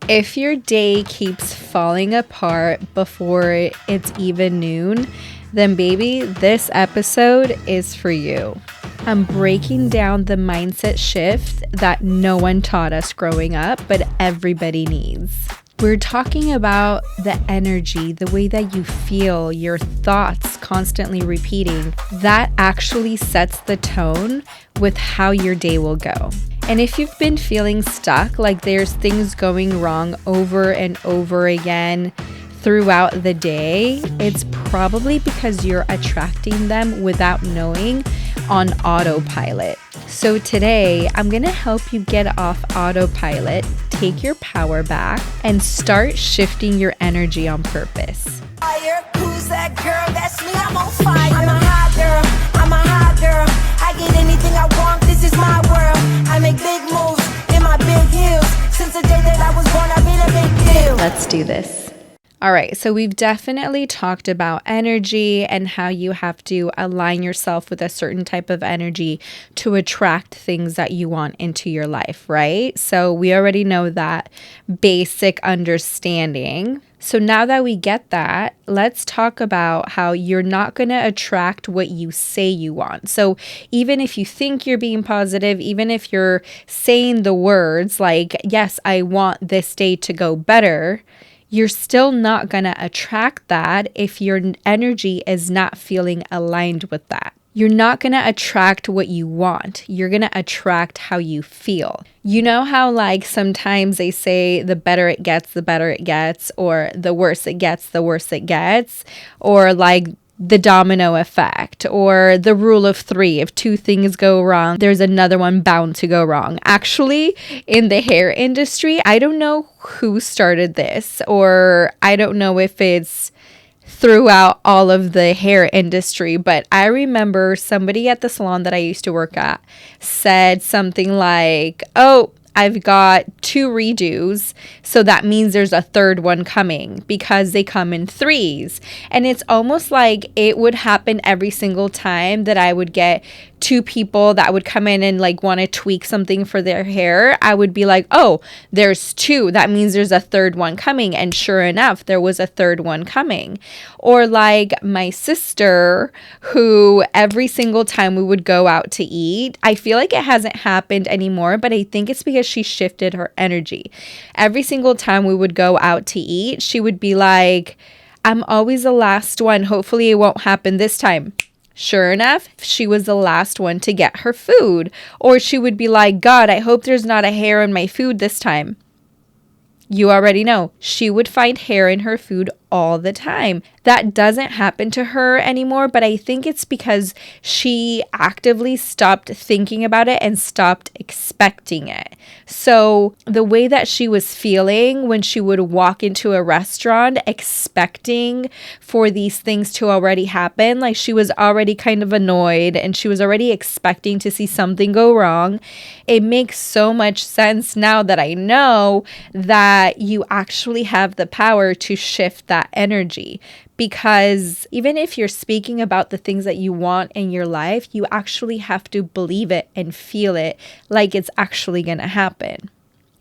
If your day keeps falling apart before it's even noon, then baby, this episode is for you. I'm breaking down the mindset shift that no one taught us growing up, but everybody needs. We're talking about the energy, the way that you feel, your thoughts constantly repeating. That actually sets the tone with how your day will go. And if you've been feeling stuck, like there's things going wrong over and over again throughout the day, it's probably because you're attracting them without knowing on autopilot. So today, I'm gonna help you get off autopilot, take your power back, and start shifting your energy on purpose. Who's that girl? That's me, I'm on fire. I'm a hot girl, I'm a hot girl. I get anything I want, this is my world. I make big moves in my big heels. Since the day that I was born, I've been a big deal. Let's do this. All right, so we've definitely talked about energy and how you have to align yourself with a certain type of energy to attract things that you want into your life, right? So we already know that basic understanding. So now that we get that, let's talk about how you're not going to attract what you say you want. So even if you think you're being positive, even if you're saying the words like, yes, I want this day to go better, you're still not going to attract that if your energy is not feeling aligned with that. You're not going to attract what you want. You're going to attract how you feel. You know how like sometimes they say the better it gets, the better it gets, or the worse it gets, the worse it gets, or like the domino effect or the rule of three. If two things go wrong, there's another one bound to go wrong. Actually, in the hair industry, I don't know who started this, or I don't know if it's throughout all of the hair industry, but I remember somebody at the salon that I used to work at said something like, oh, I've got 2 redos, so that means there's a third one coming because they come in 3s. And it's almost like it would happen every single time that I would get 2 people that would come in and like want to tweak something for their hair. I would be like, oh, there's 2. That means there's a third one coming. And sure enough, there was a third one coming. Or like my sister, who every single time we would go out to eat, I feel like it hasn't happened anymore, but I think it's because she shifted her energy. Every single time we would go out to eat, she would be like, I'm always the last one. Hopefully it won't happen this time. Sure enough, she was the last one to get her food. Or she would be like, God, I hope there's not a hair in my food this time. You already know, she would find hair in her food all the time. That doesn't happen to her anymore, but I think it's because she actively stopped thinking about it and stopped expecting it. So the way that she was feeling when she would walk into a restaurant expecting for these things to already happen, like she was already kind of annoyed and she was already expecting to see something go wrong. It makes so much sense now that I know that you actually have the power to shift that energy, because even if you're speaking about the things that you want in your life, you actually have to believe it and feel it like it's actually going to happen.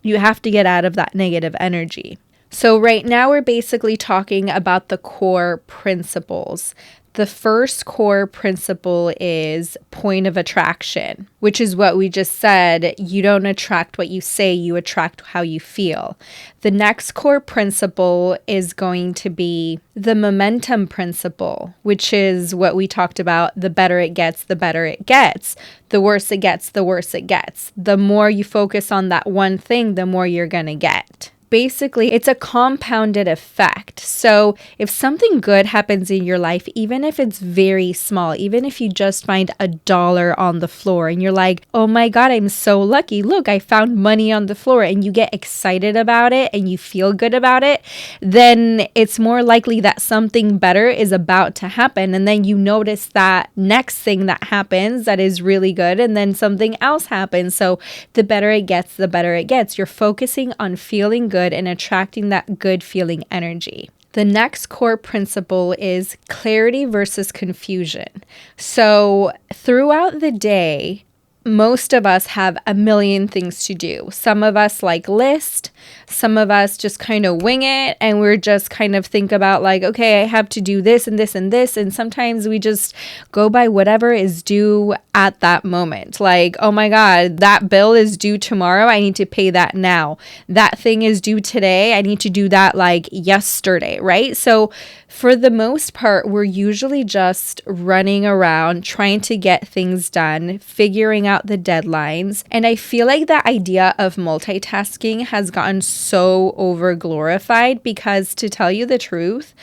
You have to get out of that negative energy. So right now we're basically talking about the core principles. The first core principle is point of attraction, which is what we just said. You don't attract what you say, you attract how you feel. The next core principle is going to be the momentum principle, which is what we talked about. The better it gets, the better it gets. The worse it gets, the worse it gets. The more you focus on that one thing, the more you're going to get. Basically, it's a compounded effect. So if something good happens in your life, even if it's very small, even if you just find $1 on the floor and you're like, oh my God, I'm so lucky. Look, I found money on the floor, and you get excited about it and you feel good about it, then it's more likely that something better is about to happen. And then you notice that next thing that happens that is really good, and then something else happens. So the better it gets, the better it gets. You're focusing on feeling good and attracting that good feeling energy. The next core principle is clarity versus confusion. So throughout the day, most of us have a million things to do. Some of us like list, some of us just kind of wing it, and we're just kind of think about like, okay, I have to do this and this and this. And sometimes we just go by whatever is due at that moment. Like, oh my God, that bill is due tomorrow. I need to pay that now. That thing is due today. I need to do that like yesterday, right? So for the most part, we're usually just running around trying to get things done, figuring out the deadlines. And I feel like the idea of multitasking has gotten so over glorified because, to tell you the truth,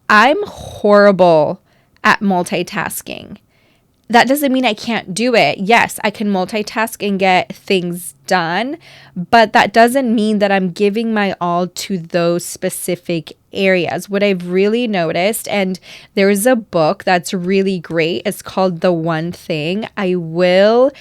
I'm horrible at multitasking. That doesn't mean I can't do it. Yes, I can multitask and get things done, but that doesn't mean that I'm giving my all to those specific areas. What I've really noticed, and there's a book that's really great, it's called The One Thing. I will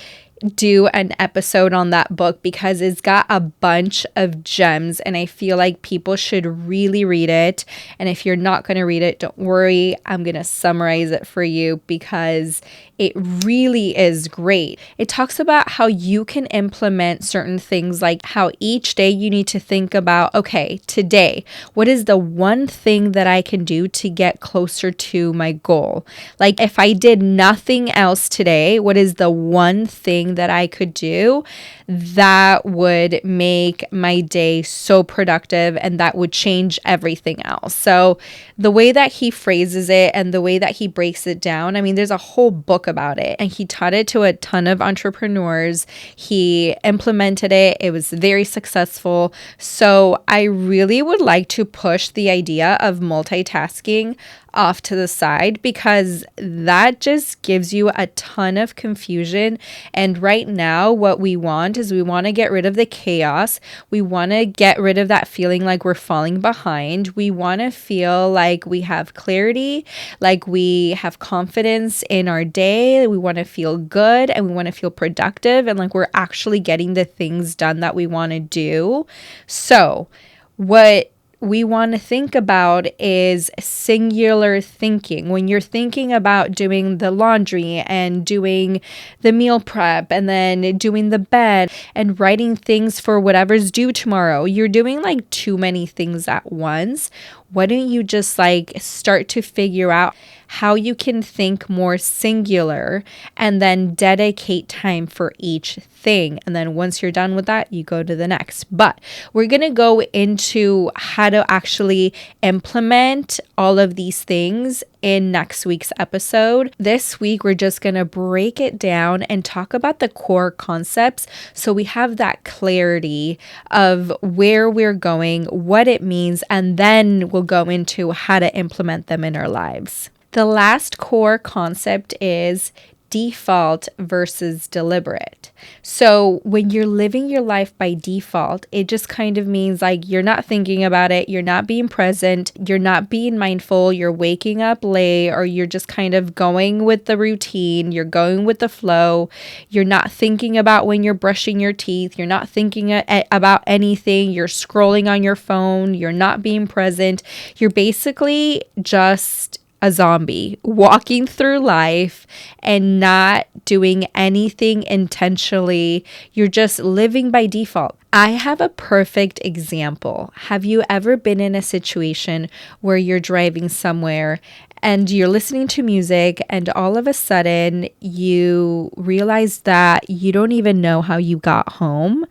do an episode on that book because it's got a bunch of gems and I feel like people should really read it. And if you're not going to read it, don't worry. I'm going to summarize it for you because it really is great. It talks about how you can implement certain things, like how each day you need to think about, okay, today, what is the one thing that I can do to get closer to my goal? Like if I did nothing else today, what is the one thing that I could do that would make my day so productive and that would change everything else? So the way that he phrases it and the way that he breaks it down, I mean, there's a whole book about it and he taught it to a ton of entrepreneurs. He implemented it. It was very successful. So I really would like to push the idea of multitasking off to the side because that just gives you a ton of confusion. And right now, what we want is we want to get rid of the chaos. We want to get rid of that feeling like we're falling behind. We want to feel like we have clarity, like we have confidence in our day. We want to feel good and we want to feel productive and like we're actually getting the things done that we want to do. So, what we want to think about is singular thinking. When you're thinking about doing the laundry and doing the meal prep and then doing the bed and writing things for whatever's due tomorrow, you're doing like too many things at once. Why don't you just like start to figure out how you can think more singular and then dedicate time for each thing. And then once you're done with that, you go to the next. But we're going to go into how to actually implement all of these things in next week's episode. This week, we're just going to break it down and talk about the core concepts so we have that clarity of where we're going, what it means, and then we'll go into how to implement them in our lives. The last core concept is default versus deliberate. So when you're living your life by default, it just kind of means like you're not thinking about it, you're not being present, you're not being mindful, you're waking up late, or you're just kind of going with the routine, you're going with the flow, you're not thinking about when you're brushing your teeth, you're not thinking about anything, you're scrolling on your phone, you're not being present, you're basically just a zombie walking through life and not doing anything intentionally. You're just living by default. I have a perfect example. Have you ever been in a situation where you're driving somewhere and you're listening to music and all of a sudden you realize that you don't even know how you got home?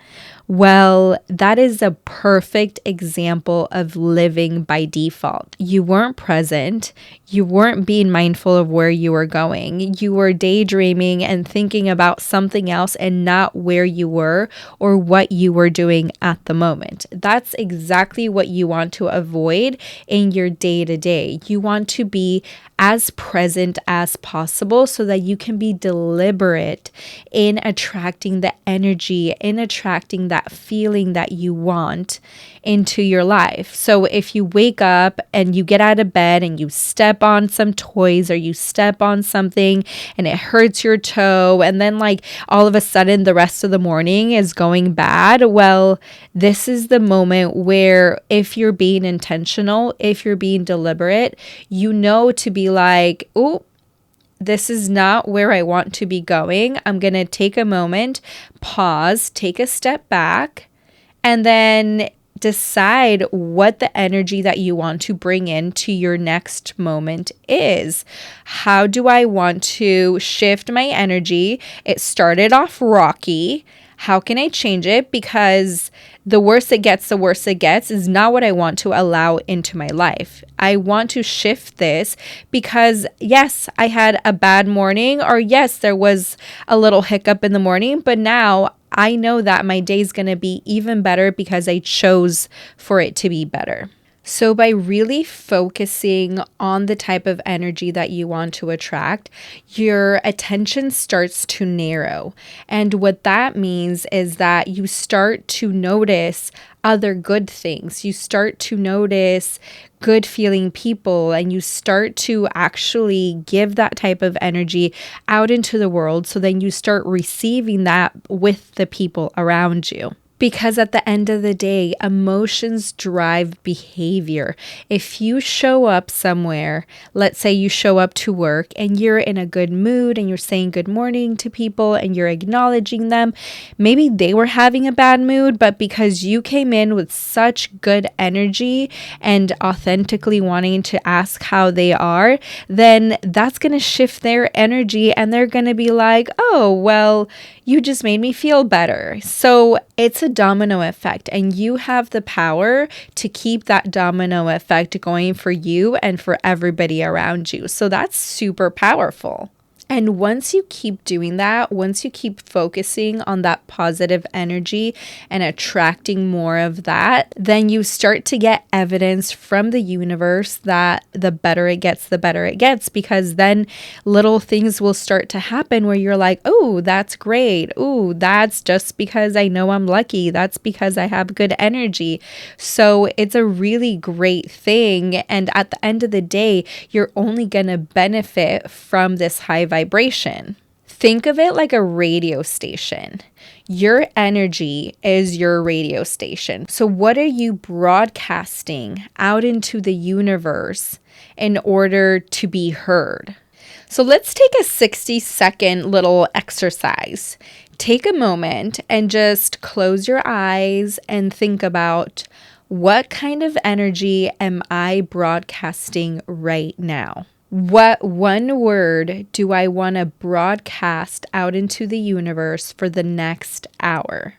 Well, that is a perfect example of living by default. You weren't present. You weren't being mindful of where you were going. You were daydreaming and thinking about something else and not where you were or what you were doing at the moment. That's exactly what you want to avoid in your day-to-day. You want to be as present as possible so that you can be deliberate in attracting the energy, in attracting that feeling that you want into your life. So if you wake up and you get out of bed and you step on some toys or you step on something and it hurts your toe and then like all of a sudden the rest of the morning is going bad, well, this is the moment where if you're being intentional, if you're being deliberate, you know to be like, oh, this is not where I want to be going. I'm going to take a moment, pause, take a step back, and then decide what the energy that you want to bring into your next moment is. How do I want to shift my energy? It started off rocky. How can I change it? Because the worse it gets, the worse it gets is not what I want to allow into my life. I want to shift this because, yes, I had a bad morning, or yes, there was a little hiccup in the morning, but now I know that my day is going to be even better because I chose for it to be better. So by really focusing on the type of energy that you want to attract, your attention starts to narrow. And what that means is that you start to notice other good things. You start to notice good feeling people, and you start to actually give that type of energy out into the world. So then you start receiving that with the people around you. Because at the end of the day, emotions drive behavior. If you show up somewhere, let's say you show up to work and you're in a good mood and you're saying good morning to people and you're acknowledging them, maybe they were having a bad mood, but because you came in with such good energy and authentically wanting to ask how they are, then that's going to shift their energy and they're going to be like, oh, well, you just made me feel better. So it's a domino effect, and you have the power to keep that domino effect going for you and for everybody around you. So that's super powerful. And once you keep doing that, once you keep focusing on that positive energy and attracting more of that, then you start to get evidence from the universe that the better it gets, the better it gets, because then little things will start to happen where you're like, oh, that's great. Oh, that's just because I know I'm lucky. That's because I have good energy. So it's a really great thing. And at the end of the day, you're only going to benefit from this high vibration. Think of it like a radio station. Your energy is your radio station. So what are you broadcasting out into the universe in order to be heard? So let's take a 60-second little exercise. Take a moment and just close your eyes and think about, what kind of energy am I broadcasting right now? What one word do I want to broadcast out into the universe for the next hour?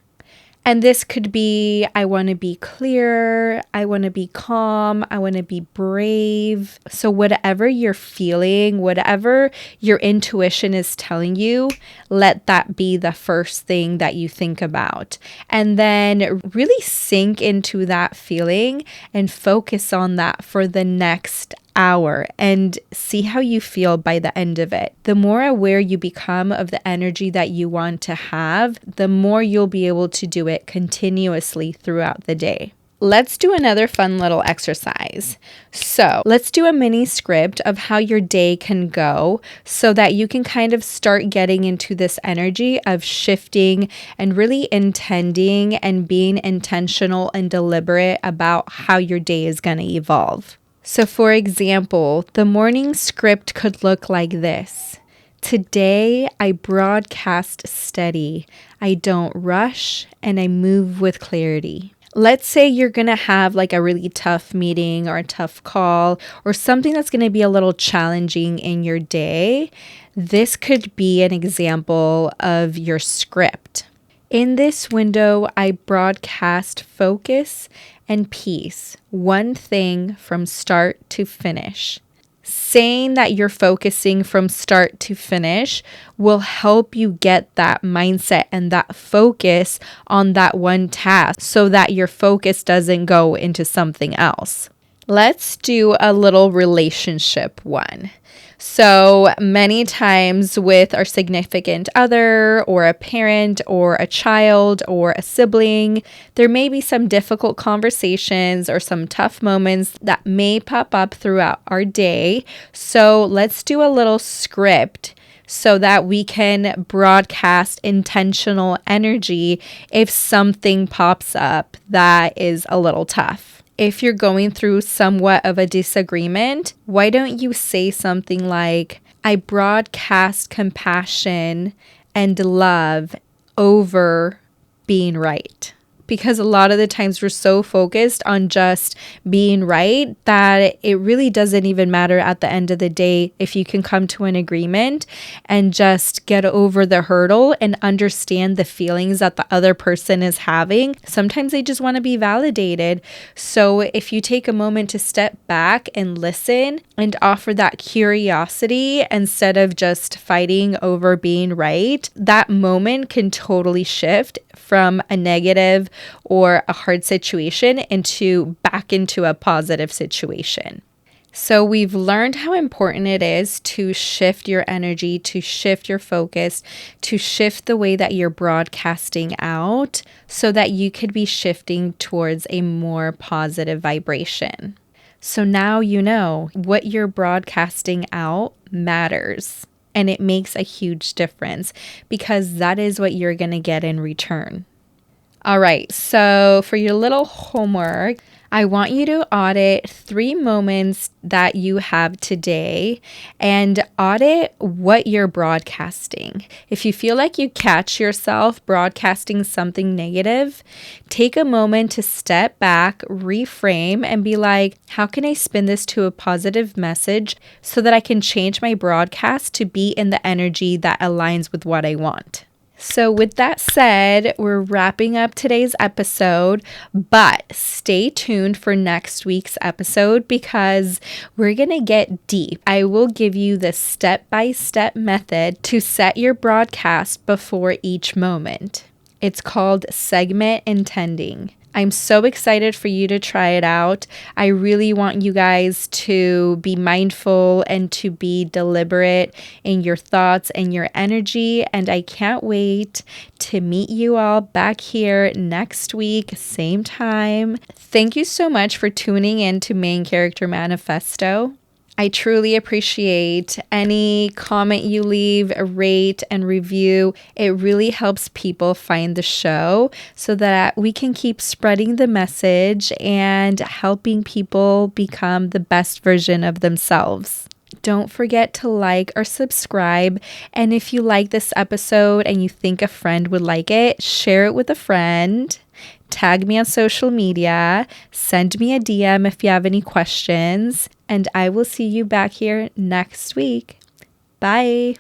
And this could be, I want to be clear, I want to be calm, I want to be brave. So whatever you're feeling, whatever your intuition is telling you, let that be the first thing that you think about. And then really sink into that feeling and focus on that for the next hour and see how you feel by the end of it. The more aware you become of the energy that you want to have, the more you'll be able to do it continuously throughout the day. Let's do another fun little exercise. So let's do a mini script of how your day can go so that you can kind of start getting into this energy of shifting and really intending and being intentional and deliberate about how your day is going to evolve. So for example, the morning script could look like this. Today, I broadcast steady. I don't rush and I move with clarity. Let's say you're going to have like a really tough meeting or a tough call or something that's going to be a little challenging in your day. This could be an example of your script. In this window, I broadcast focus and peace, one thing from start to finish. Saying that you're focusing from start to finish will help you get that mindset and that focus on that one task so that your focus doesn't go into something else. Let's do a little relationship one. So many times with our significant other or a parent or a child or a sibling, there may be some difficult conversations or some tough moments that may pop up throughout our day. So let's do a little script so that we can broadcast intentional energy if something pops up that is a little tough. If you're going through somewhat of a disagreement, why don't you say something like, I broadcast compassion and love over being right. Because a lot of the times we're so focused on just being right that it really doesn't even matter at the end of the day if you can come to an agreement and just get over the hurdle and understand the feelings that the other person is having. Sometimes they just want to be validated. So if you take a moment to step back and listen and offer that curiosity instead of just fighting over being right, that moment can totally shift from a negative or a hard situation back into a positive situation. So we've learned how important it is to shift your energy, to shift your focus, to shift the way that you're broadcasting out so that you could be shifting towards a more positive vibration. So now you know what you're broadcasting out matters, and it makes a huge difference because that is what you're going to get in return. All right, so for your little homework, I want you to audit 3 moments that you have today and audit what you're broadcasting. If you feel like you catch yourself broadcasting something negative, take a moment to step back, reframe, and be like, how can I spin this to a positive message so that I can change my broadcast to be in the energy that aligns with what I want? So with that said, we're wrapping up today's episode, but stay tuned for next week's episode because we're going to get deep. I will give you the step-by-step method to set your broadcast before each moment. It's called segment intending. I'm so excited for you to try it out. I really want you guys to be mindful and to be deliberate in your thoughts and your energy. And I can't wait to meet you all back here next week, same time. Thank you so much for tuning in to Main Character Manifesto. I truly appreciate any comment you leave, rate, and review. It really helps people find the show so that we can keep spreading the message and helping people become the best version of themselves. Don't forget to like or subscribe. And if you like this episode and you think a friend would like it, share it with a friend. Tag me on social media. Send me a DM if you have any questions. And I will see you back here next week. Bye.